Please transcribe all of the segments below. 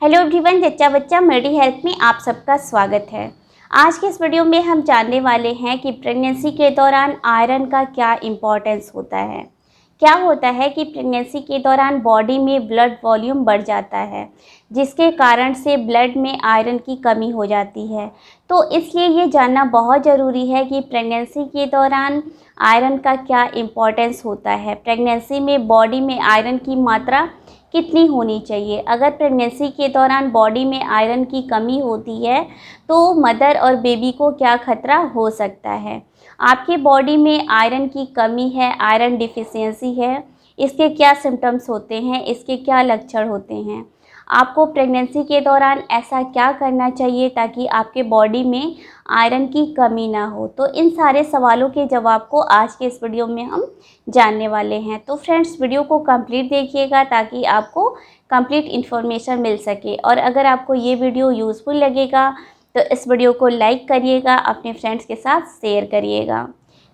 Hello everyone, जच्चा बच्चा मेडी health में आप सबका स्वागत है। आज के इस वीडियो में हम जानने वाले हैं कि प्रेगनेंसी के दौरान आयरन का क्या इम्पोर्टेंस होता है। क्या होता है कि प्रेगनेंसी के दौरान बॉडी में ब्लड वॉल्यूम बढ़ जाता है, जिसके कारण से ब्लड में आयरन की कमी हो जाती है। तो इसलिए ये जानना बहुत ज़रूरी है कि प्रेगनेंसी के दौरान आयरन का क्या इम्पोर्टेंस होता है। प्रेगनेंसी में बॉडी में आयरन की मात्रा कितनी होनी चाहिए। अगर प्रेगनेंसी के दौरान बॉडी में आयरन की कमी होती है तो मदर और बेबी को क्या खतरा हो सकता है। आपके बॉडी में आयरन की कमी है, आयरन डिफिशियंसी है, इसके क्या सिम्टम्स होते हैं, इसके क्या लक्षण होते हैं। आपको प्रेगनेंसी के दौरान ऐसा क्या करना चाहिए ताकि आपके बॉडी में आयरन की कमी ना हो। तो इन सारे सवालों के जवाब को आज के इस वीडियो में हम जानने वाले हैं। तो फ्रेंड्स, वीडियो को कंप्लीट देखिएगा ताकि आपको कंप्लीट इन्फॉर्मेशन मिल सके। और अगर आपको ये वीडियो यूज़फुल लगेगा तो इस वीडियो को लाइक करिएगा, अपने फ्रेंड्स के साथ शेयर करिएगा।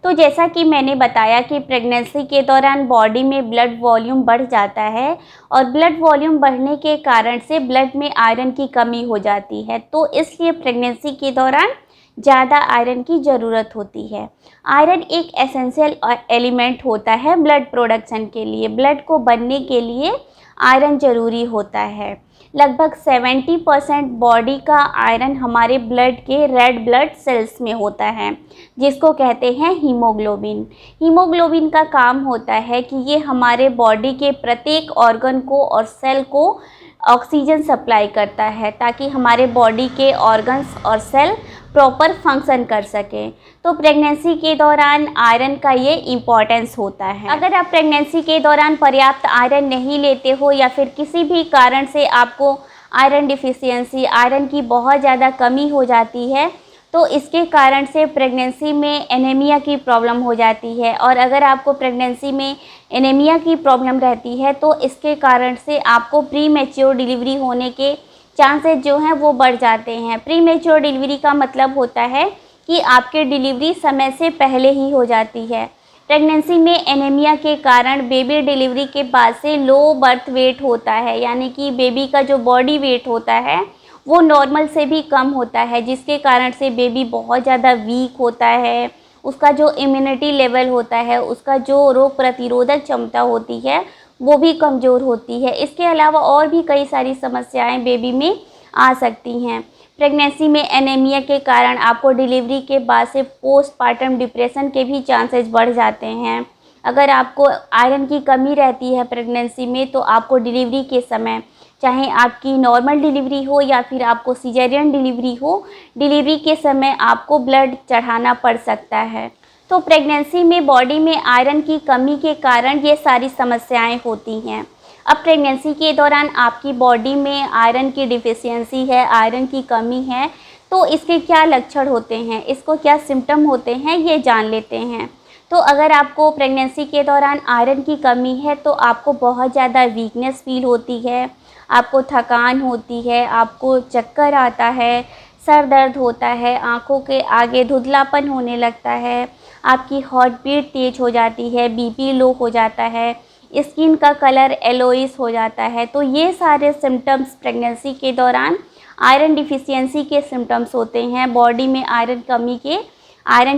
तो जैसा कि मैंने बताया कि प्रेगनेंसी के दौरान बॉडी में ब्लड वॉल्यूम बढ़ जाता है और ब्लड वॉल्यूम बढ़ने के कारण से ब्लड में आयरन की कमी हो जाती है। तो इसलिए प्रेगनेंसी के दौरान ज़्यादा आयरन की ज़रूरत होती है। आयरन एक एसेंशियल एलिमेंट होता है ब्लड प्रोडक्शन के लिए। ब्लड को बनने के लिए आयरन ज़रूरी होता है। लगभग 70% बॉडी का आयरन हमारे ब्लड के रेड ब्लड सेल्स में होता है, जिसको कहते हैं हीमोग्लोबिन। हीमोग्लोबिन का काम होता है कि ये हमारे बॉडी के प्रत्येक ऑर्गन को और सेल को ऑक्सीजन सप्लाई करता है ताकि हमारे बॉडी के ऑर्गन्स और सेल प्रॉपर फंक्शन कर सकें। तो प्रेगनेंसी के दौरान आयरन का ये इम्पोर्टेंस होता है। अगर आप प्रेगनेंसी के दौरान पर्याप्त आयरन नहीं लेते हो या फिर किसी भी कारण से आपको आयरन डिफिशियंसी, आयरन की बहुत ज़्यादा कमी हो जाती है, तो इसके कारण से प्रेगनेंसी में एनीमिया की प्रॉब्लम हो जाती है। और अगर आपको प्रेगनेंसी में एनीमिया की प्रॉब्लम रहती है तो इसके कारण से आपको प्री मैच्योर डिलीवरी होने के चांसेस जो हैं वो बढ़ जाते हैं। प्री मैच्योर डिलीवरी का मतलब होता है कि आपके डिलीवरी समय से पहले ही हो जाती है। प्रेगनेंसी में एनीमिया के कारण बेबी डिलीवरी के बाद से लो बर्थ वेट होता है, यानी कि बेबी का जो बॉडी वेट होता है वो नॉर्मल से भी कम होता है, जिसके कारण से बेबी बहुत ज़्यादा वीक होता है। उसका जो इम्यूनिटी लेवल होता है, उसका जो रोग प्रतिरोधक क्षमता होती है वो भी कमज़ोर होती है। इसके अलावा और भी कई सारी समस्याएं बेबी में आ सकती हैं। प्रेगनेंसी में एनीमिया के कारण आपको डिलीवरी के बाद से पोस्टपार्टम डिप्रेशन के भी चांसेस बढ़ जाते हैं। अगर आपको आयरन की कमी रहती है प्रेगनेंसी में तो आपको डिलीवरी के समय, चाहे आपकी नॉर्मल डिलीवरी हो या फिर आपको सिजेरियन डिलीवरी हो, डिलीवरी के समय आपको ब्लड चढ़ाना पड़ सकता है। तो प्रेगनेंसी में बॉडी में आयरन की कमी के कारण ये सारी समस्याएं होती हैं। अब प्रेगनेंसी के दौरान आपकी बॉडी में आयरन की डिफिशियंसी है, आयरन की कमी है, तो इसके क्या लक्षण होते हैं, इसको क्या सिम्टम होते हैं, ये जान लेते हैं। तो अगर आपको प्रेगनेंसी के दौरान आयरन की कमी है तो आपको बहुत ज़्यादा वीकनेस फील होती है, आपको थकान होती है, आपको चक्कर आता है, सर दर्द होता है, आँखों के आगे धुंधलापन होने लगता है, आपकी हार्ट बीट तेज़ हो जाती है, बीपी लो हो जाता है, स्किन का कलर येलोइश हो जाता है। तो ये सारे सिम्टम्स प्रेगनेंसी के दौरान आयरन डिफिशियंसी के सिम्टम्स होते हैं। बॉडी में आयरन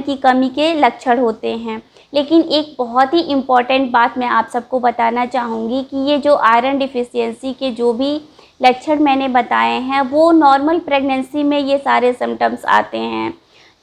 की कमी के लक्षण होते हैं। लेकिन एक बहुत ही इम्पॉर्टेंट बात मैं आप सबको बताना चाहूँगी कि ये जो आयरन डिफिशियंसी के जो भी लक्षण मैंने बताए हैं वो नॉर्मल प्रेगनेंसी में ये सारे सिम्टम्स आते हैं।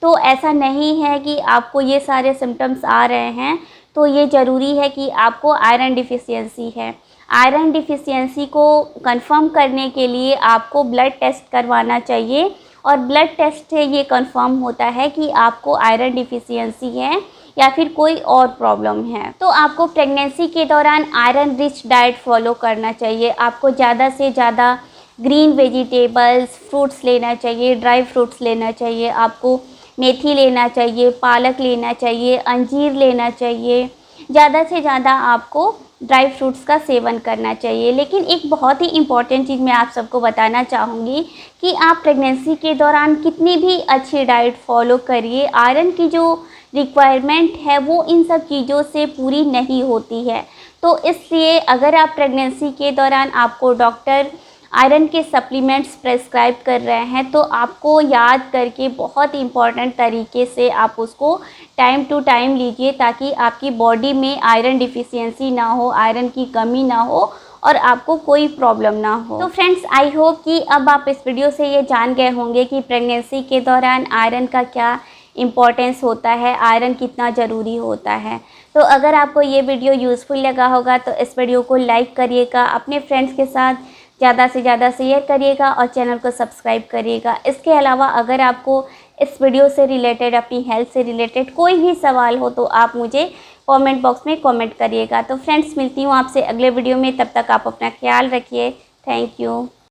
तो ऐसा नहीं है कि आपको ये सारे सिम्टम्स आ रहे हैं तो ये ज़रूरी है कि आपको आयरन डिफिशियंसी है। आयरन डिफिशियंसी को कंफर्म करने के लिए आपको ब्लड टेस्ट करवाना चाहिए और ब्लड टेस्ट से ये कंफर्म होता है कि आपको आयरन डिफिशियंसी है या फिर कोई और प्रॉब्लम है। तो आपको प्रेगनेंसी के दौरान आयरन रिच डाइट फॉलो करना चाहिए। आपको ज़्यादा से ज़्यादा ग्रीन वेजिटेबल्स, फ्रूट्स लेना चाहिए, ड्राई फ्रूट्स लेना चाहिए, आपको मेथी लेना चाहिए, पालक लेना चाहिए, अंजीर लेना चाहिए। ज़्यादा से ज़्यादा आपको ड्राई फ्रूट्स का सेवन करना चाहिए। लेकिन एक बहुत ही इम्पॉर्टेंट चीज़ मैं आप सबको बताना चाहूँगी कि आप प्रेगनेंसी के दौरान कितनी भी अच्छी डाइट फॉलो करिए, आयरन की जो रिक्वायरमेंट है वो इन सब चीज़ों से पूरी नहीं होती है। तो इसलिए अगर आप प्रेगनेंसी के दौरान आपको डॉक्टर आयरन के सप्लीमेंट्स प्रेस्क्राइब कर रहे हैं, तो आपको याद करके बहुत इम्पॉर्टेंट तरीके से आप उसको टाइम टू टाइम लीजिए, ताकि आपकी बॉडी में आयरन डिफिशियंसी ना हो, आयरन की कमी ना हो और आपको कोई प्रॉब्लम ना हो। तो फ्रेंड्स, आई होप कि अब आप इस वीडियो से ये जान गए होंगे कि प्रेगनेंसी के दौरान आयरन का क्या इम्पोर्टेंस होता है, आयरन कितना ज़रूरी होता है। तो अगर आपको ये वीडियो यूज़फुल लगा होगा तो इस वीडियो को लाइक करिएगा, अपने फ्रेंड्स के साथ ज़्यादा से ज़्यादा शेयर करिएगा और चैनल को सब्सक्राइब करिएगा। इसके अलावा अगर आपको इस वीडियो से रिलेटेड, अपनी हेल्थ से रिलेटेड कोई भी सवाल हो तो आप मुझे कमेंट बॉक्स में कमेंट करिएगा। तो फ्रेंड्स, मिलती हूँ आपसे अगले वीडियो में, तब तक आप अपना ख्याल रखिए। Thank you.